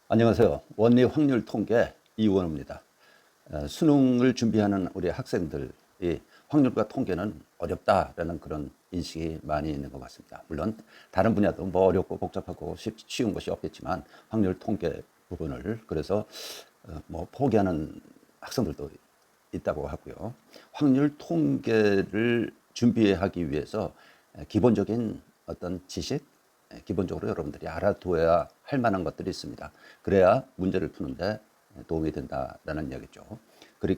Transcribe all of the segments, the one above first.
안녕하세요. 원리 확률 통계 이원우입니다. 수능을 준비하는 우리 학생들이 확률과 통계는 어렵다라는 그런 인식이 많이 있는 것 같습니다. 물론 다른 분야도 뭐 어렵고 복잡하고 쉬운 것이 없겠지만 확률 통계 부분을 그래서 뭐 포기하는 학생들도 있다고 하고요. 확률 통계를 준비하기 위해서 기본적인 어떤 지식, 기본적으로 여러분들이 알아둬야 할 만한 것들이 있습니다. 그래야 문제를 푸는데 도움이 된다라는 이야기죠.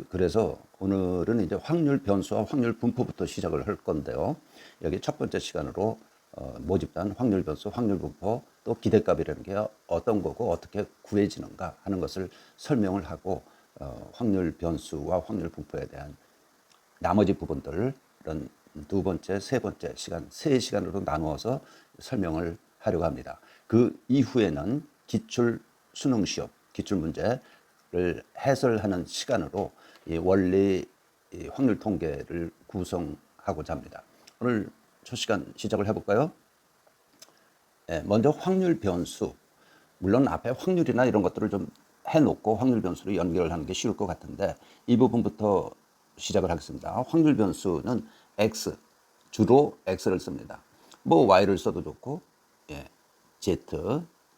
그래서 오늘은 이제 확률 변수와 확률 분포부터 시작을 할 건데요. 여기 첫 번째 시간으로 모집단 확률 변수, 확률 분포, 또 기대값이라는 게 어떤 거고 어떻게 구해지는가 하는 것을 설명을 하고 확률 변수와 확률 분포에 대한 나머지 부분들은 두 번째, 세 번째 시간, 세 시간으로 나누어서 설명을 하려고 합니다. 그 이후에는 기출 수능 시험, 기출 문제를 해설하는 시간으로 이 원리 확률 통계를 구성하고자 합니다. 오늘 첫 시간 시작을 해볼까요? 먼저 확률 변수. 물론 앞에 확률이나 이런 것들을 좀 해놓고 확률 변수로 연결을 하는 게 쉬울 것 같은데 이 부분부터 시작을 하겠습니다. 확률 변수는 X, 주로 X를 씁니다. 뭐 Y를 써도 좋고, Z,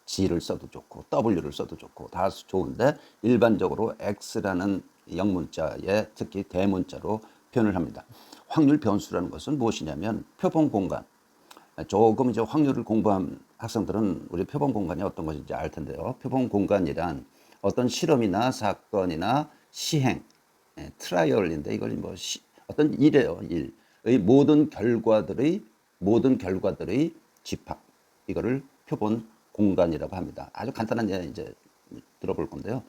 G를 써도 좋고, W를 써도 좋고 다 좋은데 일반적으로 X라는 영문자에 특히 대문자로 표현을 합니다. 확률 변수라는 것은 무엇이냐면 표본 공간. 조금 이제 확률을 공부한 학생들은 우리 표본 공간이 어떤 것인지 알 텐데요. 표본 공간이란 어떤 실험이나 사건이나 시행, 트라이얼인데 이걸 뭐 어떤 일이에요. 일의 모든 결과들의 집합, 이거를 표본 공간이라고 합니다. 아주 간단한 예 이제 들어볼 건데요.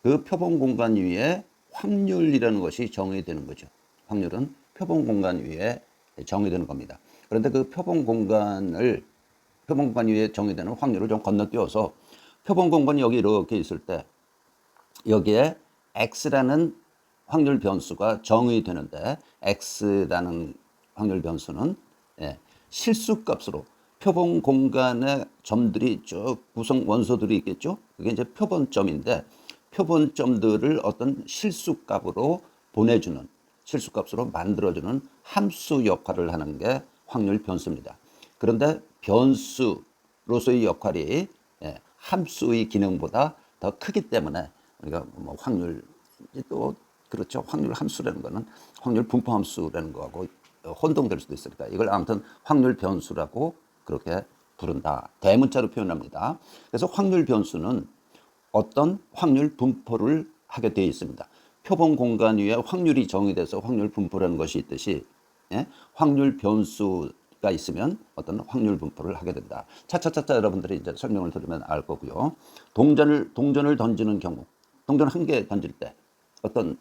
그 표본 공간 위에 확률이라는 것이 정의되는 거죠. 확률은 표본 공간 위에 정의되는 겁니다. 그런데 그 표본 공간 위에 정의되는 확률을 좀 건너뛰어서 표본 공간이 여기 이렇게 있을 때 여기에 X라는 확률 변수가 정의되는데 X라는 확률 변수는 실수값으로 표본 공간의 점들이 쭉 구성 원소들이 있겠죠. 그게 이제 표본점인데 표본점들을 어떤 실수값으로 보내주는 실수값으로 만들어주는 함수 역할을 하는 게 확률 변수입니다. 그런데 변수로서의 역할이 함수의 기능보다 더 크기 때문에 우리가 뭐 확률 또 그렇죠. 확률 함수라는 거는 확률 분포 함수라는 거하고 혼동될 수도 있으니까 이걸 아무튼 확률 변수라고 그렇게 부른다. 대문자로 표현합니다. 그래서 확률 변수는 어떤 확률 분포를 하게 되어 있습니다. 표본 공간 위에 확률이 정의돼서 확률 분포라는 것이 있듯이 확률 변수가 있으면 어떤 확률 분포를 하게 된다. 차차차차 여러분들이 이제 설명을 들으면 알 거고요. 동전을 던지는 경우, 동전 한 개 던질 때 어떤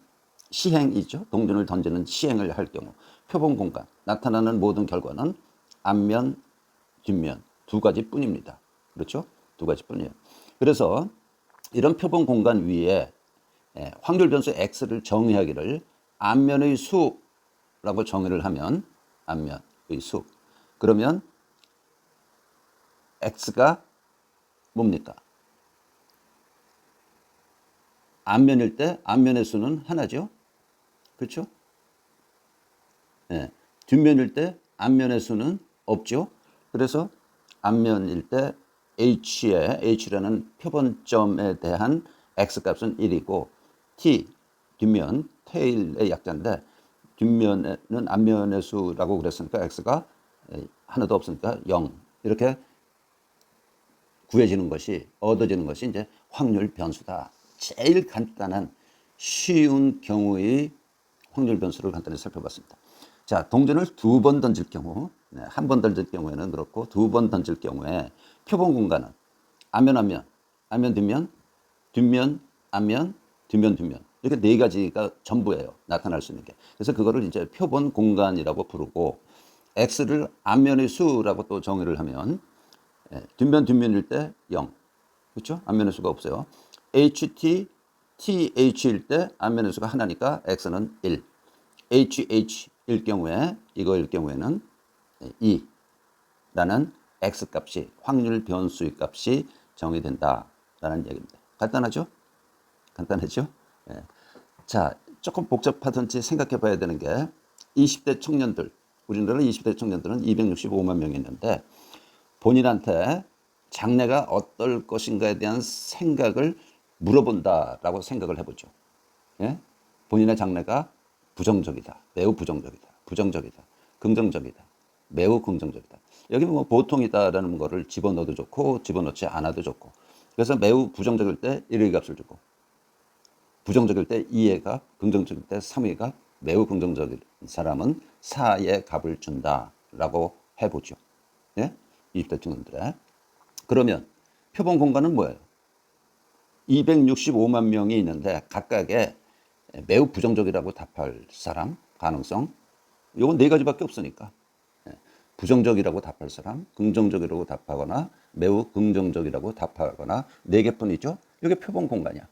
시행이 있죠. 동전을 던지는 시행을 할 경우 표본 공간 나타나는 모든 결과는 앞면, 뒷면 두 가지 뿐입니다. 그렇죠? 두 가지 뿐이에요. 그래서 이런 표본 공간 위에 확률 변수 X를 정의하기를 앞면의 수라고 정의를 하면 앞면의 수. 그러면 X가 뭡니까? 앞면일 때 앞면의 수는 하나죠. 그렇죠? 뒷면일 때 앞면의 수는 없죠. 그래서 앞면일 때 H라는 표본점에 대한 X값은 1이고 T, 뒷면, 테일의 약자인데 뒷면에는 앞면의 수라고 그랬으니까 X가 하나도 없으니까 0. 이렇게 얻어지는 것이 이제 확률 변수다. 제일 간단한 쉬운 경우의 확률 변수를 간단히 살펴봤습니다. 자, 동전을 두 번 던질 경우, 한 번 던질 경우에는 그렇고 두 번 던질 경우에 표본 공간은 앞면 뒷면, 뒷면 앞면, 뒷면 이렇게 네 가지가 전부예요. 나타날 수 있는 게. 그래서 그거를 이제 표본 공간이라고 부르고 X를 앞면의 수라고 또 정의를 하면 뒷면일 때 0. 그렇죠? 앞면의 수가 없어요. TH일 때 앞면의 수가 하나니까 X는 1. HH일 경우에 이거일 경우에는 2라는 X 값이 확률 변수의 값이 정의된다라는 얘기입니다. 간단하죠? 간단하죠? 예. 자, 조금 복잡하든지 생각해 봐야 되는 게 20대 청년들, 우리나라 20대 청년들은 265만 명이 있는데 본인한테 장래가 어떨 것인가에 대한 생각을 물어본다라고 생각을 해보죠. 예? 본인의 장래가 부정적이다, 매우 부정적이다, 부정적이다, 긍정적이다, 매우 긍정적이다. 여기 뭐 보통이다라는 거를 집어넣어도 좋고 집어넣지 않아도 좋고. 그래서 매우 부정적일 때 1의 값을 주고 부정적일 때 2의 값, 긍정적일 때 3의 값, 매우 긍정적인 사람은 4의 값을 준다라고 해보죠. 예? 20대 청년들의. 그러면 표본 공간은 뭐예요? 265만 명이 있는데 각각의 매우 부정적이라고 답할 사람 가능성 이건 네 가지밖에 없으니까 부정적이라고 답할 사람, 긍정적이라고 답하거나 매우 긍정적이라고 답하거나 네 개뿐이죠. 이게 표본 공간이야.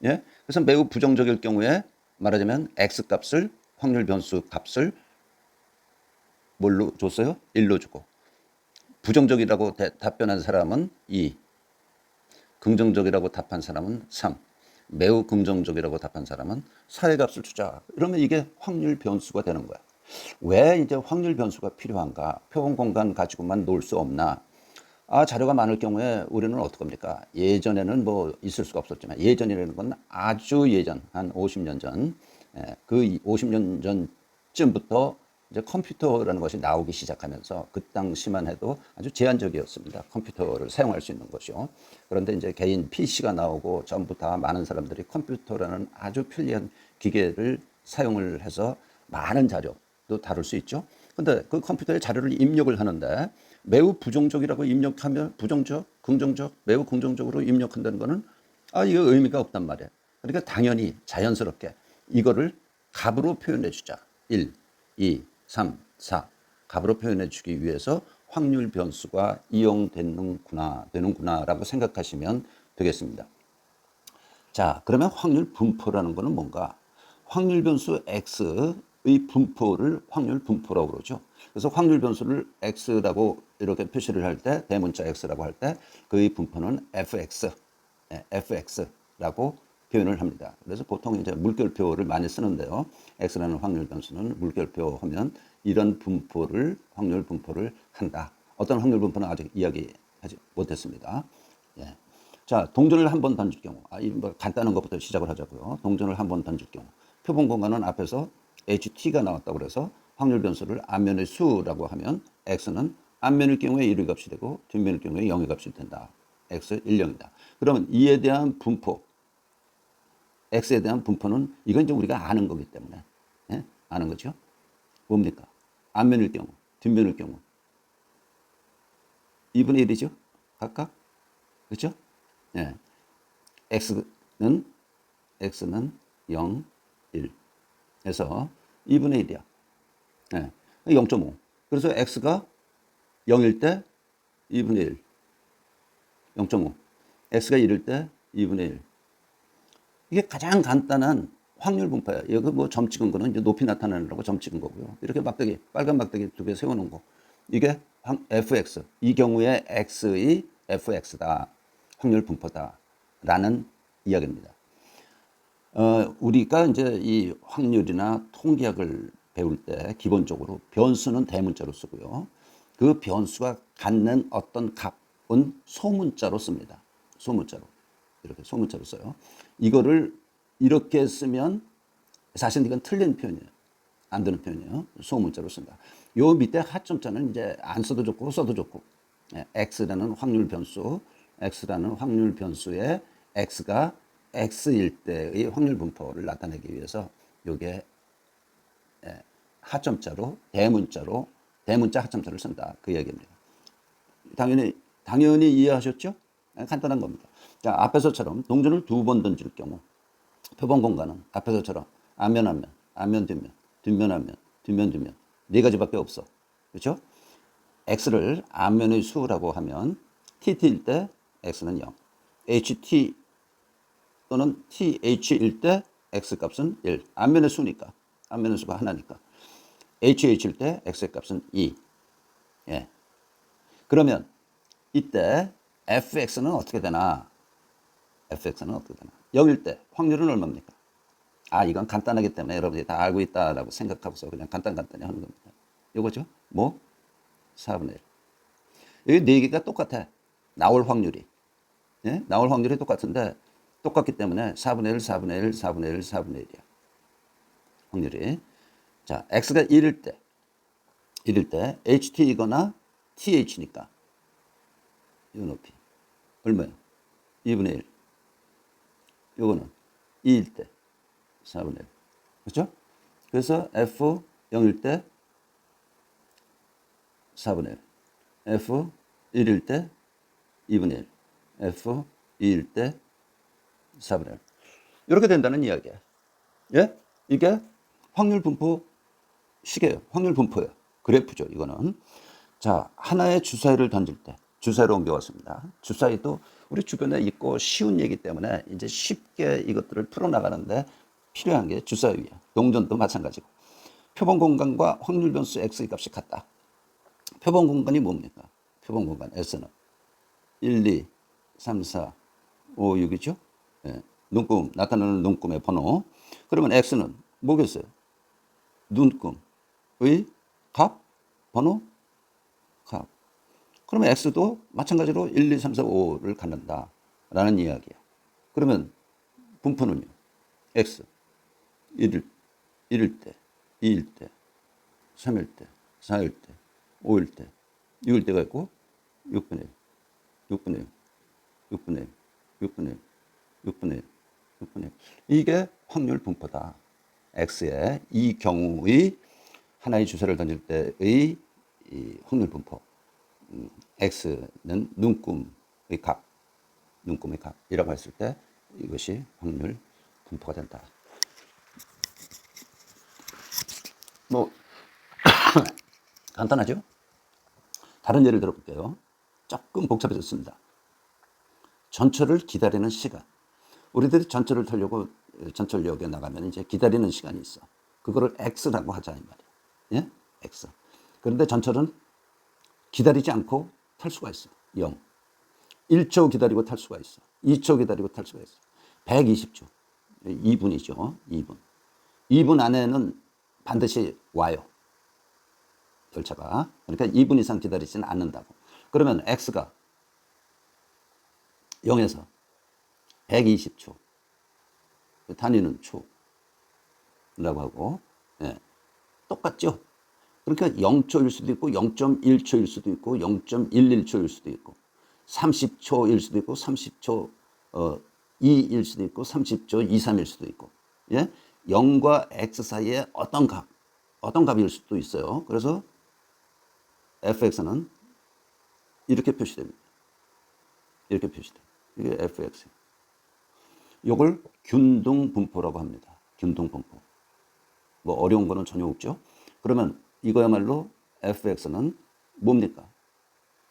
예? 그래서 매우 부정적일 경우에 말하자면 x 값을 확률 변수 값을 뭘로 줬어요? 1로 주고 부정적이라고 답변한 사람은 2, 긍정적이라고 답한 사람은 3, 매우 긍정적이라고 답한 사람은 4의 값을 주자. 이러면 이게 확률 변수가 되는 거야. 왜 이제 확률 변수가 필요한가? 표본 공간 가지고만 놀 수 없나? 자료가 많을 경우에 우리는 어떡합니까? 예전에는 뭐 있을 수가 없었지만 예전이라는 건 아주 예전, 한 50년 전, 그 50년 전쯤부터 이제 컴퓨터라는 것이 나오기 시작하면서 그 당시만 해도 아주 제한적이었습니다. 컴퓨터를 사용할 수 있는 것이요. 그런데 이제 개인 PC가 나오고 전부 다 많은 사람들이 컴퓨터라는 아주 편리한 기계를 사용을 해서 많은 자료도 다룰 수 있죠. 근데 그 컴퓨터에 자료를 입력을 하는데 매우 부정적이라고 입력하면 부정적, 긍정적, 매우 긍정적으로 입력한다는 거는 이거 의미가 없단 말이에요. 그러니까 당연히 자연스럽게 이거를 값으로 표현해 주자. 1, 2, 3, 4 값으로 표현해 주기 위해서 확률 변수가 이용되는구나라고 생각하시면 되겠습니다. 자, 그러면 확률 분포라는 거는 뭔가? 확률 변수 x의 분포를 확률 분포라고 그러죠. 그래서 확률 변수를 x라고 이렇게 표시를 할 때, 대문자 x라고 할 때 그의 분포는 fx라고 표현을 합니다. 그래서 보통 이제 물결표를 많이 쓰는데요. x라는 확률 변수는 물결표 하면 이런 분포를 확률 분포를 한다. 어떤 확률 분포는 아직 이야기하지 못했습니다. 예. 자, 동전을 한 번 던질 경우, 뭐 간단한 것부터 시작을 하자고요. 동전을 한 번 던질 경우, 표본 공간은 앞에서 HT가 나왔다고 그래서 확률 변수를 앞면의 수라고 하면 x는 앞면일 경우에 1의 값이 되고 뒷면일 경우에 0의 값이 된다. x 1, 0이다. 그러면 이에 대한 분포, x에 대한 분포는 이건 이제 우리가 아는 거기 때문에 아는 거죠. 뭡니까? 앞면일 경우, 뒷면일 경우 2분의 1이죠. 각각. 그렇죠? 예. x는 0, 1 해서 2분의 1이야. 예. 0.5. 그래서 x가 0일 때 2분의 1. 0.5. x가 1일 때 2분의 1. 이게 가장 간단한 확률 분포야. 여기 뭐 점 찍은 거는 이제 높이 나타나느라고 점 찍은 거고요. 이렇게 막대기, 빨간 막대기 두 개 세워놓은 거. 이게 fx. 이 경우에 x의 fx다. 확률 분포다. 라는 이야기입니다. 우리가 이제 이 확률이나 통계학을 배울 때 기본적으로 변수는 대문자로 쓰고요. 그 변수가 갖는 어떤 값은 소문자로 씁니다. 소문자로. 이렇게 소문자로 써요. 이거를 이렇게 쓰면 사실 이건 틀린 표현이에요. 안 되는 표현이에요. 소문자로 쓴다. 요 밑에 하점자는 이제 안 써도 좋고 써도 좋고. x라는 확률 변수, x라는 확률 변수에 x가 x일 때의 확률 분포를 나타내기 위해서 요게 하점자로 대문자 하점자를 쓴다. 그 얘기입니다. 당연히 이해하셨죠? 간단한 겁니다. 자, 앞에서처럼 동전을 두 번 던질 경우 표본 공간은 앞에서처럼 앞면 뒷면 뒷면 네 가지밖에 없어. 그렇죠? x를 앞면의 수라고 하면 tt일 때 x는 0, ht 또는 th일 때 x 값은 1. 앞면의 수니까. 앞면의 수가 하나니까. hh일 때 x의 값은 2. 예. 그러면 이때 fx는 어떻게 되나? fx는 어떻게 되나? 0일 때 확률은 얼마입니까? 아, 이건 간단하기 때문에 여러분들이 다 알고 있다라고 생각하고서 그냥 간단히 하는 겁니다. 이거죠? 뭐? 4분의 1. 여기 네 개가 똑같아. 나올 확률이. 예? 나올 확률이 똑같은데 똑같기 때문에 4분의 1, 4분의 1, 4분의 1, 4분의 1이야. 확률이. 자, x가 1일 때 ht이거나 th니까 이 높이 얼마야? 2분의 1. 요거는 2일 때 4분의 1. 그렇죠? 그래서 f 0일 때 4분의 1. f 1일 때 2분의 1. f 2일 때 4분의 1. 이렇게 된다는 이야기야. 예? 이게 확률 분포 시계예요. 확률 분포예요. 그래프죠, 이거는. 자, 하나의 주사위를 던질 때 주사위로 옮겨왔습니다. 주사위도 우리 주변에 있고 쉬운 얘기 때문에 이제 쉽게 이것들을 풀어나가는데 필요한 게 주사위야. 동전도 마찬가지고. 표본 공간과 확률 변수 x의 값이 같다. 표본 공간이 뭡니까? 표본 공간 S는 1, 2, 3, 4, 5, 6이죠? 예. 눈금, 나타나는 눈금의 번호. 그러면 X는 뭐겠어요? 눈금의 값, 번호, 값. 그러면 X도 마찬가지로 1, 2, 3, 4, 5를 갖는다. 라는 이야기야. 그러면 분포는요? X. 1일 때, 2일 때, 3일 때, 4일 때, 5일 때, 6일 때가 있고, 6분의 1, 6분의 1, 6분의 1, 6분의 1, 6분의 1, 6분의 1. 이게 확률 분포다. X의 이 경우의 하나의 주사를 던질 때의 이 확률 분포. X는 눈금의 값, 눈금의 값이라고 했을 때 이것이 확률 분포가 된다. 뭐 간단하죠? 다른 예를 들어볼게요. 조금 복잡해졌습니다. 전철을 기다리는 시간. 우리들이 전철을 타려고 전철역에 나가면 이제 기다리는 시간이 있어. 그거를 X라고 하자 이 말이야. 예? X. 그런데 전철은 기다리지 않고 탈 수가 있어. 0. 1초 기다리고 탈 수가 있어. 2초 기다리고 탈 수가 있어. 120초. 2분이죠. 2분. 2분 안에는 반드시 와요. 열차가. 그러니까 2분 이상 기다리지는 않는다고. 그러면 X가 0에서 120초. 단위는 초라고 하고, 예. 똑같죠? 그러니까 0초일 수도 있고, 0.1초일 수도 있고, 0.11초일 수도 있고, 30초일 수도 있고, 30초 2일 수도 있고, 30초 2, 3일 수도 있고, 예? 0과 x 사이에 어떤 값일 수도 있어요. 그래서 fx는 이렇게 표시됩니다. 이렇게 표시돼. 이게 fx. 이걸 균등 분포라고 합니다. 균등 분포. 뭐 어려운 거는 전혀 없죠. 그러면 이거야말로 fx는 뭡니까?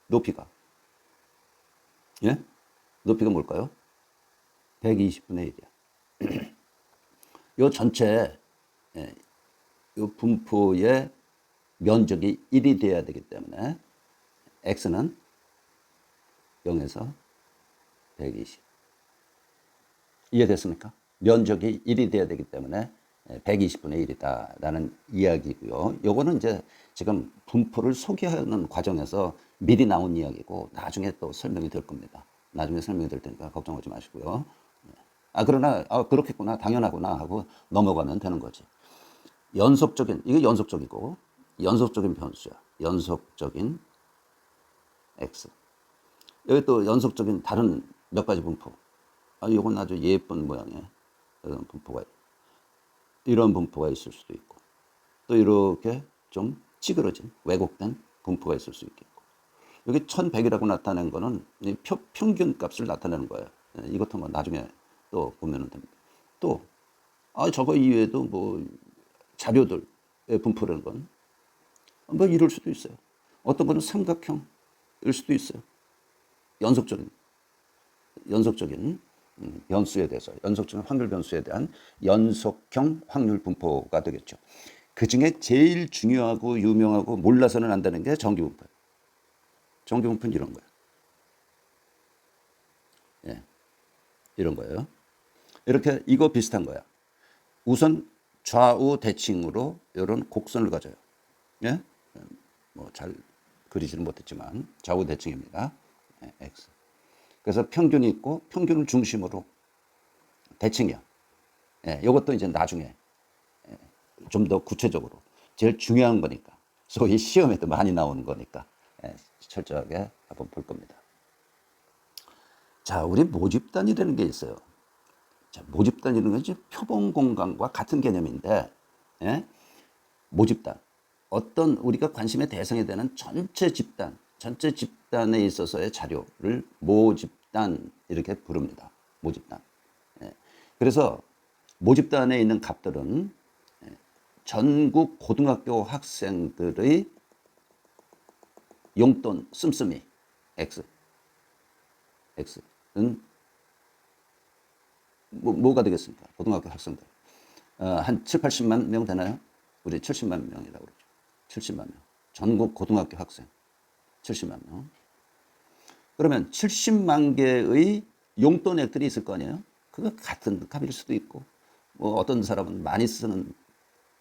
높이가. 예? 높이가 뭘까요? 120분의 1이야. 요 전체 요 분포의 면적이 1이 돼야 되기 때문에 x는 0에서 120. 이해됐습니까? 면적이 1이 돼야 되기 때문에 120분의 1이다라는 이야기고요. 요거는 이제 지금 분포를 소개하는 과정에서 미리 나온 이야기고 나중에 또 설명이 될 겁니다. 나중에 설명이 될 테니까 걱정하지 마시고요. 그러나 그렇겠구나, 당연하구나 하고 넘어가면 되는 거지. 이게 연속적이고 연속적인 변수야. 연속적인 x. 여기 또 연속적인 다른 몇 가지 분포. 이건 아주 예쁜 모양의 이런 분포가 있을 수도 있고, 또 이렇게 좀 찌그러진 왜곡된 분포가 있을 수 있겠고, 여기 1100이라고 나타낸 거는 평균 값을 나타내는 거예요. 이것도 뭐 나중에 또 보면 됩니다. 또 저거 이외에도 뭐 자료들의 분포라는 건 뭐 이럴 수도 있어요. 어떤 거는 삼각형일 수도 있어요. 연속적인 변수에 대해서, 연속적인 확률 변수에 대한 연속형 확률 분포가 되겠죠. 그 중에 제일 중요하고 유명하고 몰라서는 안 되는 게 정기분포예요. 정기분포는 이런 거예요. 예. 이런 거예요. 이렇게 이거 비슷한 거야. 우선 좌우 대칭으로 이런 곡선을 가져요. 예? 뭐 잘 그리지는 못했지만 좌우 대칭입니다. 예, x. 그래서 평균이 있고 평균을 중심으로 대칭이야. 예, 이것도 이제 나중에 좀 더 구체적으로 제일 중요한 거니까 소위 시험에도 많이 나오는 거니까 철저하게 한번 볼 겁니다. 자, 우리 모집단이라는 게 있어요. 자, 모집단이라는 건 이제 표본 공간과 같은 개념인데, 예? 모집단. 어떤 우리가 관심의 대상이 되는 전체 집단에 있어서의 자료를 모집단 이렇게 부릅니다. 모집단. 예. 그래서 모집단에 있는 값들은 전국 고등학교 학생들의 용돈 씀씀이 X는 뭐가 되겠습니까? 고등학교 학생들. 한 7, 80만 명 되나요? 우리 70만 명이라고 그러죠. 70만 명. 전국 고등학교 학생 70만 명. 그러면 70만 개의 용돈액들이 있을 거 아니에요? 그거 같은 값일 수도 있고, 뭐 어떤 사람은 많이 쓰는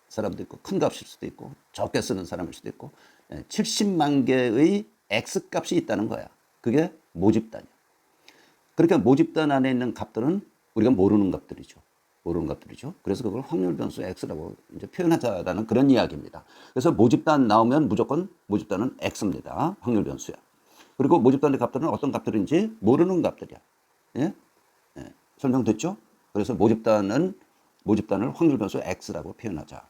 사람도 있고, 큰 값일 수도 있고, 적게 쓰는 사람일 수도 있고, 70만 개의 X 값이 있다는 거야. 그게 모집단이야. 그러니까 모집단 안에 있는 값들은 우리가 모르는 값들이죠. 그래서 그걸 확률 변수 X라고 이제 표현하자라는 그런 이야기입니다. 그래서 모집단 나오면 무조건 모집단은 X입니다. 확률 변수야. 그리고 모집단의 값들은 어떤 값들인지 모르는 값들이야. 예? 예. 설명됐죠? 그래서 모집단을 확률 변수 X라고 표현하자.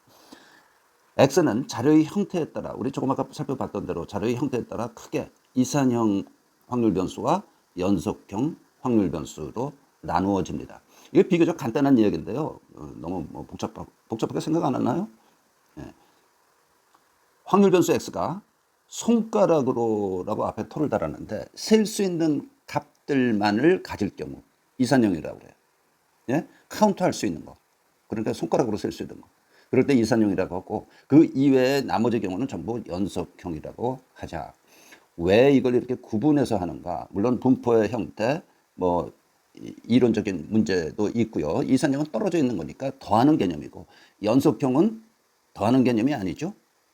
X는 자료의 형태에 따라, 우리 조금 아까 살펴봤던 대로 자료의 형태에 따라 크게 이산형 확률 변수와 연속형 확률 변수로 나누어집니다. 이게 비교적 간단한 이야기인데요. 너무 뭐 복잡하게 생각 안 하나요? 예. 확률 변수 X가 손가락으로라고 앞에 토를 달았는데 셀 수 있는 값들만을 가질 경우 이산형이라고 그래요. 예? 카운트할 수 있는 거. 그러니까 손가락으로 셀 수 있는 거. 그럴 때 이산형이라고 하고 그 이외의 나머지 경우는 전부 연속형이라고 하자. 왜 이걸 이렇게 구분해서 하는가? 물론 분포의 형태, 뭐 이론적인 문제도 있고요. 이산형은 떨어져 있는 거니까 더하는 개념이고 연속형은 더하는 개념이 아니죠.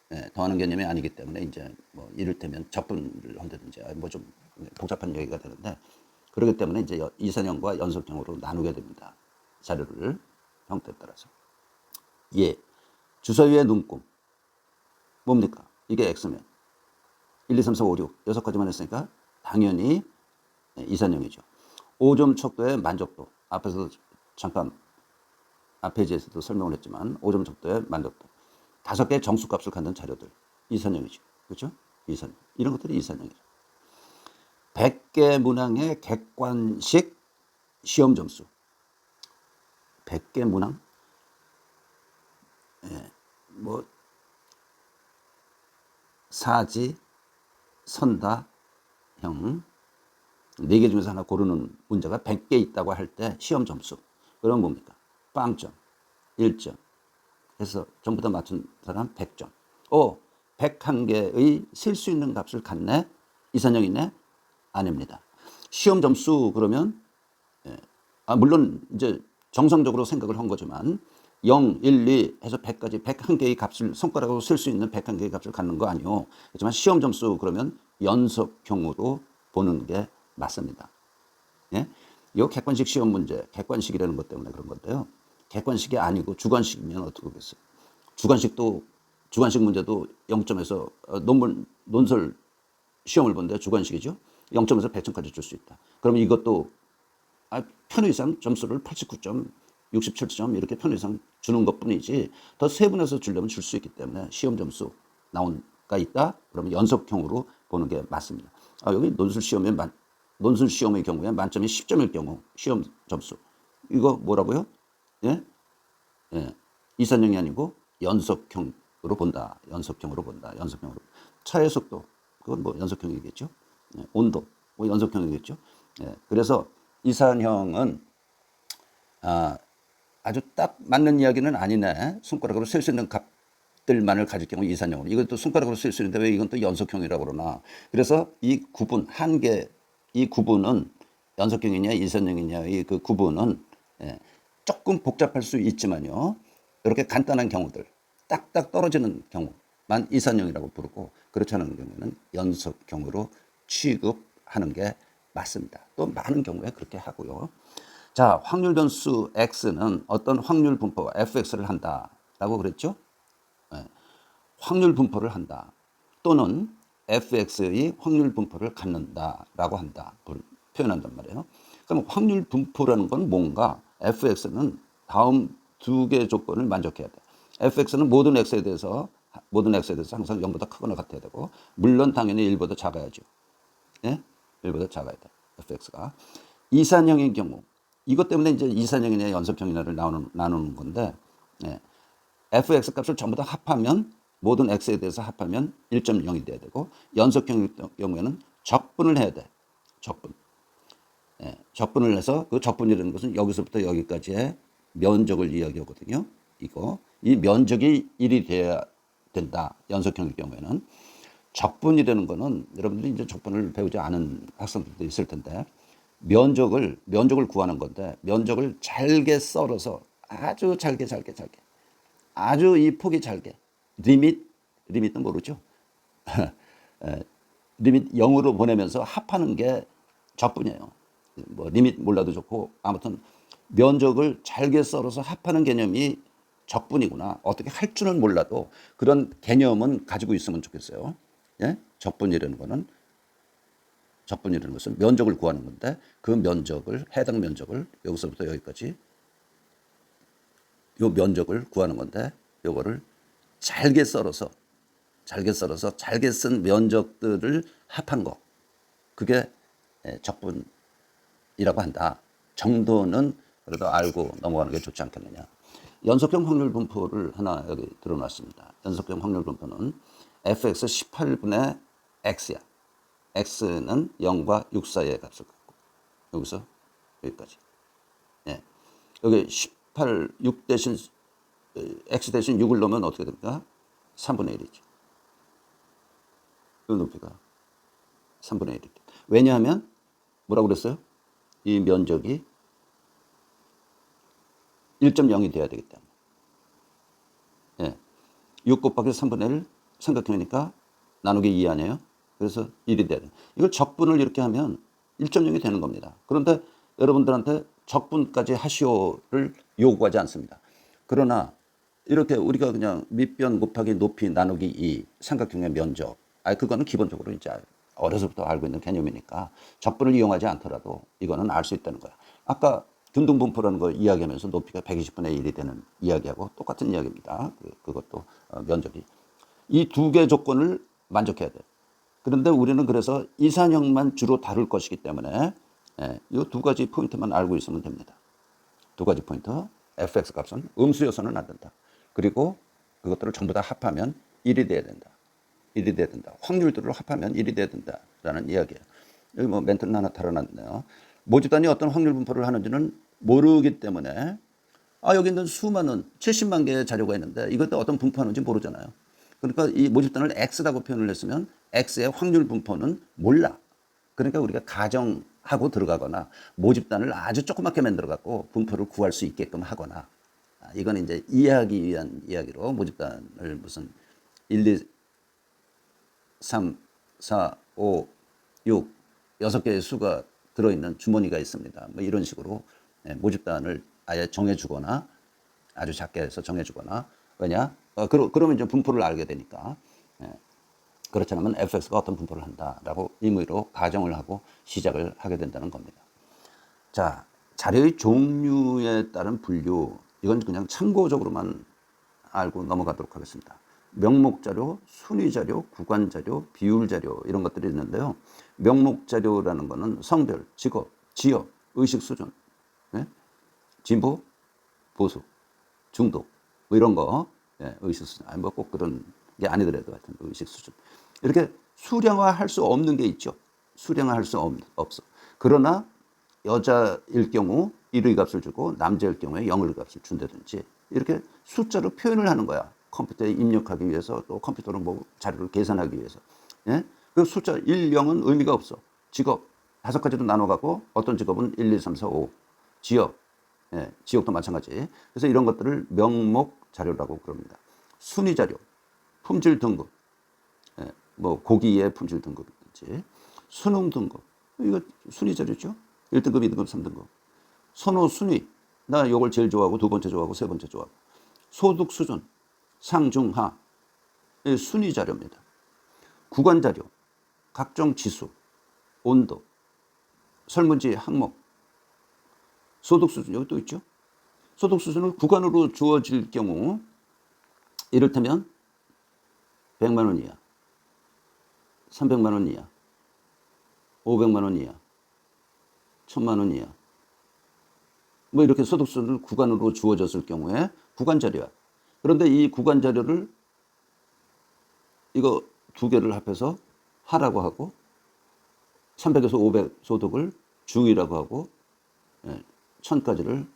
네, 더하는 개념이 아니기 때문에 이제 뭐 이를테면 적분을 한다든지 뭐 좀 복잡한 얘기가 되는데 그렇기 때문에 이제 이산형과 연속형으로 나누게 됩니다. 자료를 형태에 따라서. 예. 주사 위에 눈금. 뭡니까? 이게 X면 1, 2, 3, 4, 5, 6 여섯 가지만 했으니까 당연히 이산형이죠. 5점 척도의 만족도. 앞에서 잠깐 앞 페이지에서도 설명을 했지만 5점 척도의 만족도. 5개의 정수값을 갖는 자료들. 이산형이죠. 그렇죠? 이산형. 이런 것들이 이산형이죠. 100개 문항의 객관식 시험 점수. 100개 문항? 예, 뭐 사지, 선다형 4개 중에서 하나 고르는 문제가 100개 있다고 할 때 시험 점수. 그럼 뭡니까? 빵점, 1점 해서 전부 다 맞춘 사람 100점. 101개의 셀 수 있는 값을 갖네? 이산형이네? 아닙니다. 시험 점수 그러면 물론 이제 정상적으로 생각을 한 거지만 0, 1, 2 해서 100까지 101개의 값을 손가락으로 쓸 수 있는 101개의 값을 갖는 거 아니요. 하지만 시험 점수 그러면 연속형으로 보는 게 맞습니다. 예? 이 객관식 시험 문제, 객관식이라는 것 때문에 그런 건데요. 객관식이 아니고 주관식이면 어떻게 하겠어요? 주관식 문제도 0점에서 논설 시험을 본데 주관식이죠. 0점에서 100점까지 줄 수 있다. 그러면 이것도 편의상 점수를 89점, 67점 이렇게 편의상 주는 것뿐이지 더 세분해서 주려면 줄 수 있기 때문에 시험 점수 나온가 있다. 그러면 연속형으로 보는 게 맞습니다. 여기 논술 시험의 경우에 만점이 10점일 경우 시험 점수 이거 뭐라고요? 예? 예. 이산형이 아니고 연속형으로 본다. 연속형으로. 차의 속도 그건 뭐 연속형이겠죠. 예. 온도 뭐 연속형이겠죠. 예. 그래서 이산형은 아주 딱 맞는 이야기는 아니네. 손가락으로 셀 수 있는 값들만을 가질 경우 이산형으로. 이것도 손가락으로 쓸 수 있는데 왜 이건 또 연속형이라고 그러나. 그래서 이 구분, 이 구분은 연속형이냐 이선형이냐의 그 구분은 예, 조금 복잡할 수 있지만요. 이렇게 간단한 경우들, 딱딱 떨어지는 경우만 이선형이라고 부르고 그렇지 않은 경우에는 연속형으로 취급하는 게 맞습니다. 또 많은 경우에 그렇게 하고요. 자, 확률 변수 x는 어떤 확률 분포 fx를 한다라고 그랬죠? 예, 확률 분포를 한다. 또는 fx의 확률 분포를 갖는다라고 한다. 표현한단 말이에요. 그럼 확률 분포라는 건 뭔가? fx는 다음 두 개의 조건을 만족해야 돼. fx는 모든 x에 대해서 항상 0보다 크거나 같아야 되고, 물론 당연히 1보다 작아야죠. 예? 1보다 작아야 돼. fx가. 이산형의 경우, 이것 때문에 이제 이산형이냐 연속형이냐를 나누는 건데, 예. fx 값을 전부 다 합하면, 모든 x에 대해서 합하면 1.0이 돼야 되고, 연속형의 경우에는 적분을 해야 돼. 적분. 예, 적분을 해서 그 적분이라는 것은 여기서부터 여기까지의 면적을 이야기하거든요. 이 면적이 1이 돼야 된다. 연속형의 경우에는. 적분이라는 거는 여러분들이 이제 적분을 배우지 않은 학생들도 있을 텐데 면적을 구하는 건데 면적을 잘게 썰어서 아주 잘게 아주 이 폭이 잘게 리밋은 모르죠. 리밋 0으로 보내면서 합하는 게 적분이에요. 뭐 리밋 몰라도 좋고 아무튼 면적을 잘게 썰어서 합하는 개념이 적분이구나. 어떻게 할 줄은 몰라도 그런 개념은 가지고 있으면 좋겠어요. 예? 적분이라는 것은 면적을 구하는 건데 그 면적을 해당 면적을 여기서부터 여기까지 요 면적을 구하는 건데 요거를 잘게 썰어서 잘게 쓴 면적들을 합한 거 그게 적분이라고 한다. 정도는 그래도 알고 넘어가는 게 좋지 않겠느냐. 연속형 확률 분포를 하나 여기 들어놨습니다. 연속형 확률 분포는 fx 18분의 x야. x는 0과 6 사이의 값을 갖고 여기서 여기까지. 예. 여기 18, 6 대신 x 대신 6을 넣으면 어떻게 됩니까? 3분의 1이죠. 이 높이가 3분의 1이죠. 왜냐하면 뭐라고 그랬어요? 이 면적이 1.0이 돼야 되기 때문에. 예. 6 곱하기 3분의 1 삼각형이니까 나누기 2 아니에요? 그래서 1이 돼야 돼. 이걸 적분을 이렇게 하면 1.0이 되는 겁니다. 그런데 여러분들한테 적분까지 하시오를 요구하지 않습니다. 그러나 이렇게 우리가 그냥 밑변 곱하기 높이 나누기 2 삼각형의 면적. 그거는 기본적으로 이제 어려서부터 알고 있는 개념이니까 적분을 이용하지 않더라도 이거는 알 수 있다는 거야. 아까 균등분포라는 걸 이야기하면서 높이가 120분의 1이 되는 이야기하고 똑같은 이야기입니다. 그것도 면적이. 이 두 개 조건을 만족해야 돼. 그런데 우리는 그래서 이산형만 주로 다룰 것이기 때문에 이 두 가지 포인트만 알고 있으면 됩니다. 두 가지 포인트. fx 값은 음수여서는 안 된다. 그리고 그것들을 전부 다 합하면 1이 돼야 된다. 1이 돼야 된다. 확률들을 합하면 1이 돼야 된다라는 이야기예요. 여기 뭐 멘트는 하나 달아놨네요. 모집단이 어떤 확률 분포를 하는지는 모르기 때문에 여기 있는 수많은 70만 개의 자료가 있는데 이것도 어떤 분포하는지 모르잖아요. 그러니까 이 모집단을 X라고 표현을 했으면 X의 확률 분포는 몰라. 그러니까 우리가 가정하고 들어가거나 모집단을 아주 조그맣게 만들어 갖고 분포를 구할 수 있게끔 하거나 이건 이제 이해하기 위한 이야기로 모집단을 무슨 1, 2, 3, 4, 5, 6, 6개의 수가 들어있는 주머니가 있습니다. 뭐 이런 식으로 모집단을 아예 정해주거나 아주 작게 해서 정해주거나 왜냐? 그러면 이제 분포를 알게 되니까 그렇지 않으면 fx가 어떤 분포를 한다라고 임의로 가정을 하고 시작을 하게 된다는 겁니다. 자, 자료의 종류에 따른 분류 이건 그냥 참고적으로만 알고 넘어가도록 하겠습니다. 명목 자료, 순위 자료, 구간 자료, 비율 자료 이런 것들이 있는데요. 명목 자료라는 거는 성별, 직업, 지역, 의식 수준, 진보, 보수, 중도 뭐 이런 거 의식 수준 뭐 꼭 그런 게 아니더라도 하여튼 의식 수준 이렇게 수량화할 수 없는 게 있죠. 수량화할 수 없어. 그러나 여자일 경우 1의 값을 주고 남자일 경우에 0의 값을 준다든지 이렇게 숫자로 표현을 하는 거야. 컴퓨터에 입력하기 위해서 또 컴퓨터로 뭐 자료를 계산하기 위해서. 예? 그 숫자 1, 0은 의미가 없어. 직업 5가지로 나눠가고 어떤 직업은 1, 2, 3, 4, 5. 지역, 지역도 마찬가지. 그래서 이런 것들을 명목 자료라고 그럽니다. 순위 자료, 품질 등급, 뭐 고기의 품질 등급이든지, 수능 등급, 이거 순위 자료죠. 1등급, 2등급, 3등급. 선호 순위, 나 이걸 제일 좋아하고 두 번째 좋아하고 세 번째 좋아하고. 소득 수준, 상중하, 순위 자료입니다. 구간 자료, 각종 지수, 온도, 설문지 항목, 소득 수준, 여기 또 있죠. 소득 수준을 구간으로 주어질 경우, 이를테면 100만 원 이하, 300만 원 이하, 500만 원 이하, 1000만 원 이하, 뭐 이렇게 소득 수준을 구간으로 주어졌을 경우에 구간 자료야. 그런데 이 구간 자료를 이거 두 개를 합해서 하라고 하고 300에서 500 소득을 중이라고 하고 1000까지를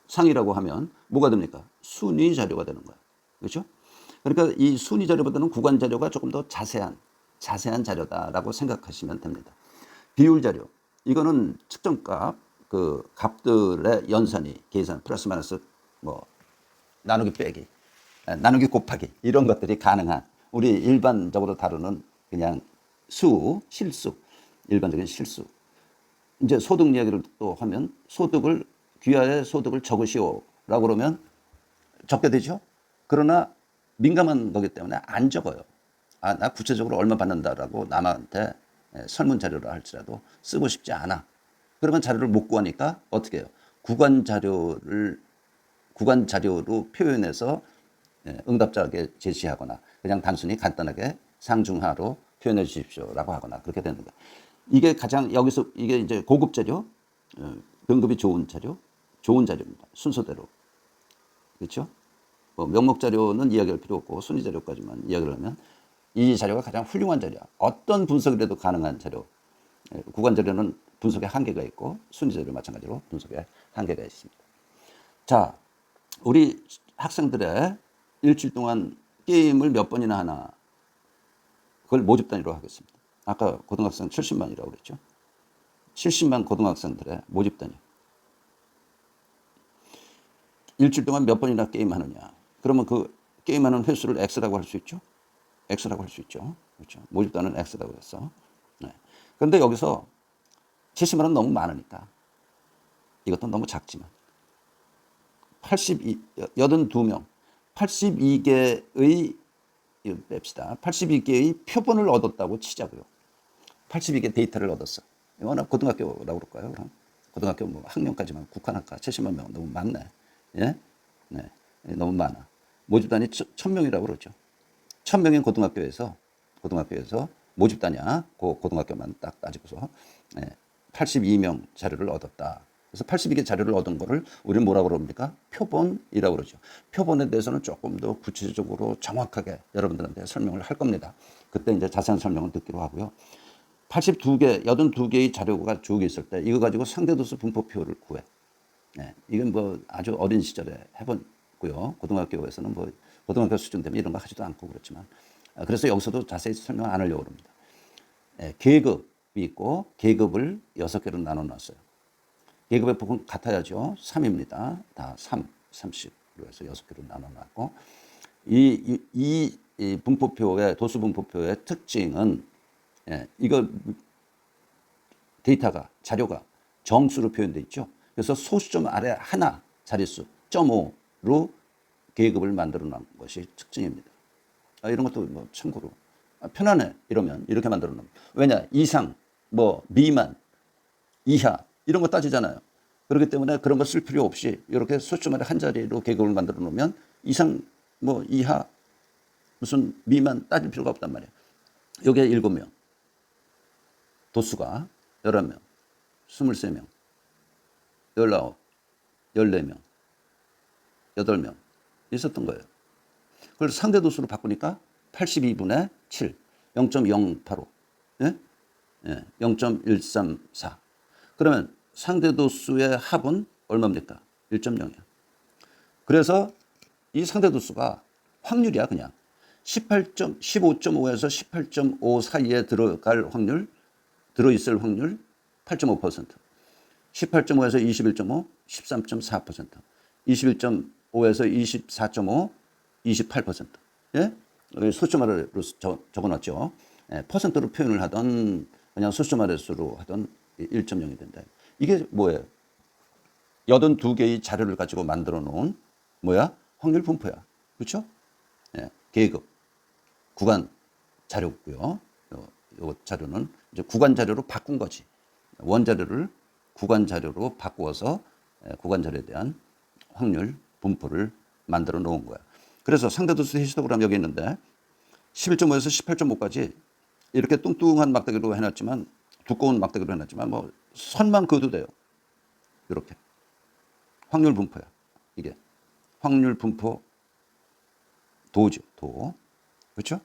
상이라고 하면 뭐가 됩니까? 순위 자료가 되는 거야. 그렇죠? 그러니까 이 순위 자료보다는 구간 자료가 조금 더 자세한 자료다라고 생각하시면 됩니다. 비율 자료. 이거는 측정값, 그 값들의 연산이 계산 플러스 마이너스 뭐 나누기 빼기, 나누기 곱하기 이런 것들이 가능한 우리 일반적으로 다루는 그냥 수, 실수, 일반적인 실수. 이제 소득 이야기를 또 하면 소득을 귀하의 소득을 적으시오라고 그러면 적게 되죠. 그러나 민감한 거기 때문에 안 적어요. 나 구체적으로 얼마 받는다라고 남한테 설문 자료라 할지라도 쓰고 싶지 않아. 그러면 자료를 못 구하니까 어떻게 해요? 구간 자료로 표현해서 응답자에게 제시하거나 그냥 단순히 간단하게 상중하로 표현해 주십시오라고 하거나 그렇게 되는 거예요. 이게 가장 여기서 이게 이제 고급 자료, 등급이 좋은 자료입니다. 순서대로. 그렇죠? 뭐 명목 자료는 이야기할 필요 없고 순위 자료까지만 이야기를 하면 이 자료가 가장 훌륭한 자료야. 어떤 분석이라도 가능한 자료. 구간 자료는 분석에 한계가 있고 순위 자료 마찬가지로 분석에 한계가 있습니다. 자, 우리 학생들의 일주일 동안 게임을 몇 번이나 하나 그걸 모집 단위로 하겠습니다. 아까 고등학생 70만이라고 그랬죠. 70만 고등학생들의 모집 단위. 일주일 동안 몇 번이나 게임하느냐. 그러면 그 게임하는 횟수를 X라고 할 수 있죠. X라고 할 수 있죠. 그렇죠. 모집단은 X라고 했어. 네. 그런데 여기서 70만 원 너무 많으니까 이것도 너무 작지만 82명 82개의 뺍시다. 82개의 표본을 얻었다고 치자고요. 82개 데이터를 얻었어. 워낙 고등학교라고 그럴까요? 그럼 고등학교 뭐 학년까지만 국한학과 70만 명 너무 많네. 예? 네. 너무 많아. 모집단이 1000명이라고 그러죠. 1000명인 고등학교에서 모집단이야. 고등학교만 딱 따지고서 82명 자료를 얻었다. 그래서 82개 자료를 얻은 거를 우리는 뭐라고 그럽니까? 표본이라고 그러죠. 표본에 대해서는 조금 더 구체적으로 정확하게 여러분들한테 설명을 할 겁니다. 그때 이제 자세한 설명을 듣기로 하고요. 82개의 자료가 쭉 있을 때 이거 가지고 상대도수 분포표를 구해. 이건 뭐 아주 어린 시절에 해봤고요. 고등학교에서는 뭐 고등학교 수준 되면 이런 거 하지도 않고 그렇지만 그래서 여기서도 자세히 설명 안 하려고 합니다. 계급이 있고 계급을 6개로 나눠 놨어요. 계급의 폭은 같아야죠. 3입니다. 다 3씩으로 해서 6개로 나눠 놨고 이 분포표의 도수 분포표의 특징은 이거 데이터가 자료가 정수로 표현되어 있죠. 그래서 소수점 아래 하나 자릿수 0.5로 계급을 만들어 놓은 것이 특징입니다. 이런 것도 뭐 참고로 편안해 이러면 이렇게 만들어 놓으면 왜냐 이상 뭐 미만 이하 이런 거 따지잖아요. 그렇기 때문에 그런 거 쓸 필요 없이 이렇게 소수점 아래 한 자리로 계급을 만들어 놓으면 이상 뭐 이하 무슨 미만 따질 필요가 없단 말이에요. 여기에 7명 도수가 11명 23명 19 14명 8명 있었던 거예요. 그걸 상대 도수로 바꾸니까 82분의 7 0.085 0.134 그러면 상대 도수의 합은 얼마입니까? 1.0이야. 그래서 이 상대 도수가 확률이야 그냥 15.5에서 18.5 사이에 들어갈 확률 들어있을 확률 8.5%, 18.5에서 21.5, 13.4%, 21.5에서 24.5, 28%. 예? 여기 소수점화로 적어놨죠. 예, 퍼센트로 표현을 하던 그냥 소수점화수로 하던 1.0이 된다. 이게 뭐예요? 82개의 자료를 가지고 만들어 놓은 뭐야? 확률 분포야. 그렇죠? 예, 계급, 구간 자료고요. 요 자료는 이제 구간 자료로 바꾼 거지. 원 자료를 구간 자료로 바꾸어서 구간 자료에 대한 확률 분포를 만들어 놓은 거야. 그래서 상대도수 히스토그램 여기 있는데 11.5에서 18.5까지 이렇게 뚱뚱한 막대기로 해놨지만 두꺼운 막대기로 해놨지만 뭐 선만 그어도 돼요. 이렇게 확률 분포야. 이게 확률 분포 도죠. 도. 그렇죠?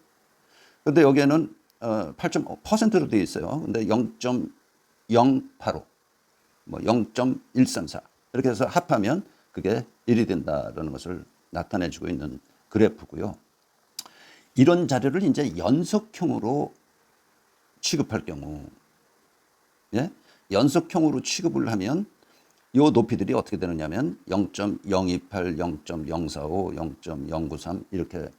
근데 여기에는 8.5%로 되어 있어요. 근데 0.085, 뭐 0.134 이렇게 해서 합하면 그게 1이 된다라는 것을 나타내주고 있는 그래프고요. 이런 자료를 이제 연속형으로 취급할 경우, 예? 연속형으로 취급을 하면 이 높이들이 어떻게 되느냐면 0.028, 0.045, 0.093 이렇게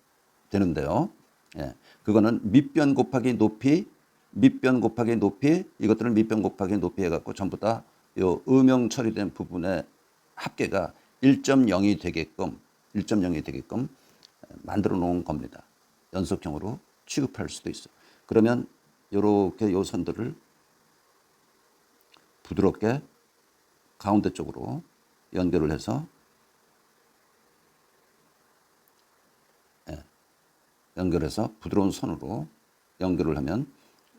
되는데요. 예, 그거는 밑변 곱하기 높이, 밑변 곱하기 높이, 이것들을 밑변 곱하기 높이 해갖고 전부 다 요 음영 처리된 부분의 합계가 1.0이 되게끔 만들어 놓은 겁니다. 연속형으로 취급할 수도 있어. 그러면 요렇게 요 선들을 부드럽게 가운데 쪽으로 연결을 해서 연결해서 부드러운 선으로 연결을 하면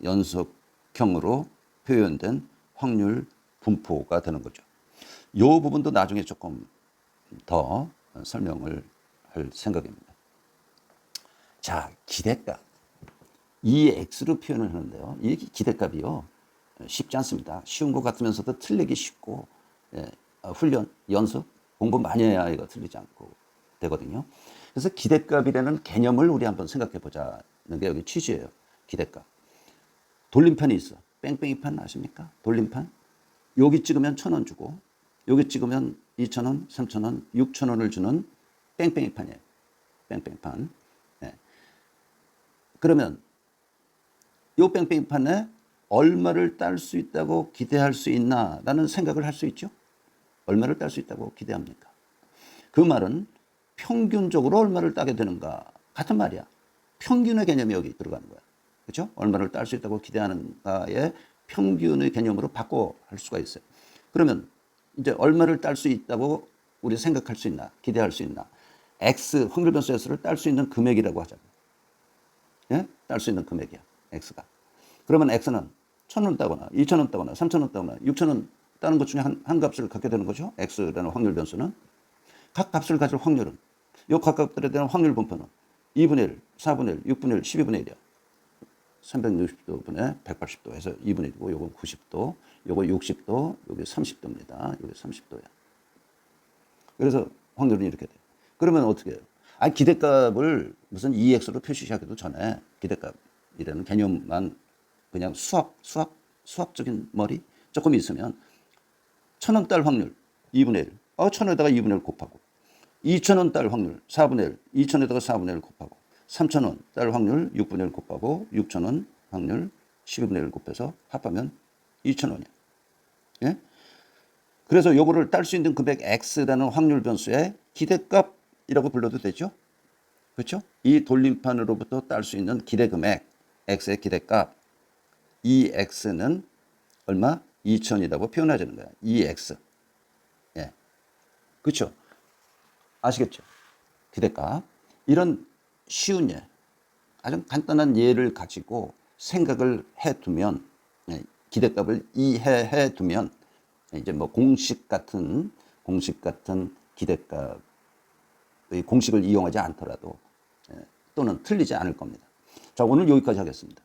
연속형으로 표현된 확률 분포가 되는 거죠. 이 부분도 나중에 조금 더 설명을 할 생각입니다. 자, 기대값. 이 X로 표현을 하는데요. 이 기대값이요. 쉽지 않습니다. 쉬운 것 같으면서도 틀리기 쉽고, 훈련, 연습, 공부 많이 해야 이거 틀리지 않고 되거든요. 그래서 기대값이라는 개념을 우리 한번 생각해 보자는 게 여기 취지예요. 기대값. 돌림판이 있어. 뺑뺑이판 아십니까? 돌림판. 여기 찍으면 1,000원 주고 여기 찍으면 2,000원, 3,000원, 6,000원을 주는 뺑뺑이판이에요. 뺑뺑이판. 네. 그러면 이 뺑뺑이판에 얼마를 딸 수 있다고 기대할 수 있나라는 생각을 할 수 있죠. 얼마를 딸 수 있다고 기대합니까? 그 말은 평균적으로 얼마를 따게 되는가 같은 말이야. 평균의 개념이 여기 들어가는 거야. 그렇죠? 얼마를 딸 수 있다고 기대하는가의 평균의 개념으로 바꿔 할 수가 있어요. 그러면 이제 얼마를 딸 수 있다고 우리 생각할 수 있나, 기대할 수 있나? X 확률 변수 S를 딸 수 있는 금액이라고 하자고. 예? 딸 수 있는 금액이야. X가. 그러면 X는 1,000원 따거나 2,000원 따거나 3,000원 따거나 6,000원 따는 것 중에 한 값을 갖게 되는 거죠. X라는 확률 변수는. 각 값을 가질 확률은 요 각 값들에 대한 확률 분포는 2분의 1, 4분의 1, 6분의 1, 12분의 1이야. 360도분의 180도 해서 2분의 1이고 요거 90도, 요거 60도, 요게 30도입니다. 요게 30도야. 그래서 확률은 이렇게 돼요. 그러면 어떻게 해요? 기대값을 무슨 EX로 표시하기도 전에 기대값이라는 개념만 그냥 수학적인 머리 조금 있으면 1,000원 딸 확률 2분의 1. 1,000원에다가 2분의 1 곱하고 2,000원 딸 확률 4분의 1. 2,000원에다가 4분의 1 곱하고 3,000원 딸 확률 6분의 1 곱하고 6,000원 확률 12분의 1 곱해서 합하면 2,000원이야. 예? 그래서 요거를 딸 수 있는 금액 X라는 확률 변수의 기대값이라고 불러도 되죠. 그렇죠? 이 돌림판으로부터 딸 수 있는 기대 금액 X의 기대값 이 X는 얼마? 2,000이라고 표현하자는 거야. 이 X. 예. 그렇죠? 아시겠죠? 기대값. 이런 쉬운 예, 아주 간단한 예를 가지고 생각을 해두면, 기대값을 이해해 두면, 이제 뭐 공식 같은 기대값의 공식을 이용하지 않더라도, 또는 틀리지 않을 겁니다. 자, 오늘 여기까지 하겠습니다.